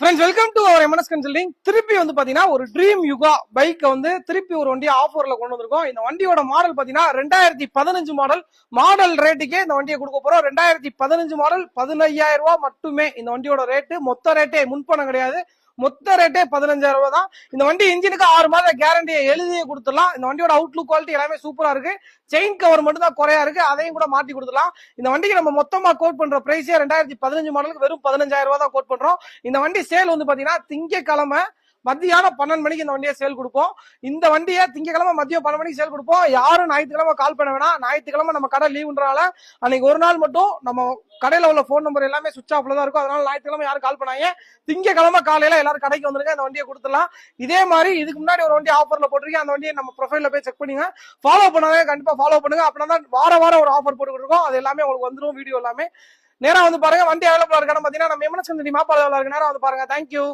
Friends welcome to our MNS consulting. திருப்பி வந்து பாத்தீங்கன்னா ஒரு ட்ரீம் யுகா பைக் வந்து திருப்பி ஒரு வண்டி ஆஃபர்ல கொண்டு வந்திருக்கோம். இந்த வண்டியோட மாடல் பாத்தீங்கன்னா 2015 மாடல் ரேட்டுக்கே இந்த வண்டியை கொடுக்க போறோம். 2015 மாடல் 15,000 ரூபாய் மட்டுமே இந்த வண்டியோட ரேட்டு. மொத்த ரேட்டே முன்பணம் கிடையாது, மொத்த ரேட்டே 15,000 ரூபாய் தான். இந்த வண்டி இன்ஜினுக்கு 6 மாத கேரண்டியை எழுதியே கொடுத்துடலாம். இந்த வண்டியோட அவுட்லுக் குவாலிட்டி எல்லாமே சூப்பரா இருக்கு. செயின் கவர் மட்டும் தான் குறையா இருக்கு, அதையும் கூட மாட்டி கொடுத்துடலாம். இந்த வண்டிக்கு நம்ம மொத்தமா கோட் பண்ற பிரைஸே 2015 மாடலுக்கு வெறும் 15,000 ரூபாய் தான் கோட் பண்றோம். இந்த வண்டி சேல் வந்து பாத்தீங்கன்னா திங்கக்கிழமை மத்தியானம் 12 மணிக்கு இந்த வண்டியை சேல் கொடுப்போம். இந்த வண்டியை திங்கக்கிழமை மதியம் 12 மணிக்கு சேல் கொடுப்போம். யாரும் ஞாயிற்றுக்கிழமை கால் பண்ண வேணாம். ஞாயிற்றுக்கிழமை நம்ம கடை லீவுன்றனால அன்னைக்கு ஒரு நாள் மட்டும் நம்ம கடையில உள்ள போன் நம்பர் எல்லாமே சுவிச் ஆஃப்ல தான் இருக்கும். அதனால ஞாயிற்றுக்கிழமை யாரும் கால் பண்ணாங்க. திங்கக்கிழமை காலையில எல்லாரும் கடைக்கு வந்துருங்க, இந்த வண்டியை கொடுத்துடலாம். இதே மாதிரி இதுக்கு முன்னாடி ஒரு வண்டி ஆஃபர்ல போட்டிருக்கேன். அந்த வண்டியை நம்ம ப்ரொஃபைல்ல போய் செக் பண்ணுங்க. ஃபாலோ பண்ணாங்க, கண்டிப்பா ஃபாலோ பண்ணுங்க. அப்படின்னா தான் வாரம் ஒரு ஆஃபர் போட்டு இருக்கோம். அது எல்லாமே உங்களுக்கு வந்துடும். வீடியோ எல்லாமே நேரா வந்து பாருங்க. வண்டி அவைலபிளா இருக்கான்னு பாத்தீங்கன்னா நம்ம எம்என்எஸ் கன்சல்டிங் மேப் அவைலபிளா இருக்கு. நேரா வந்து பாருங்க. தேங்க்யூ.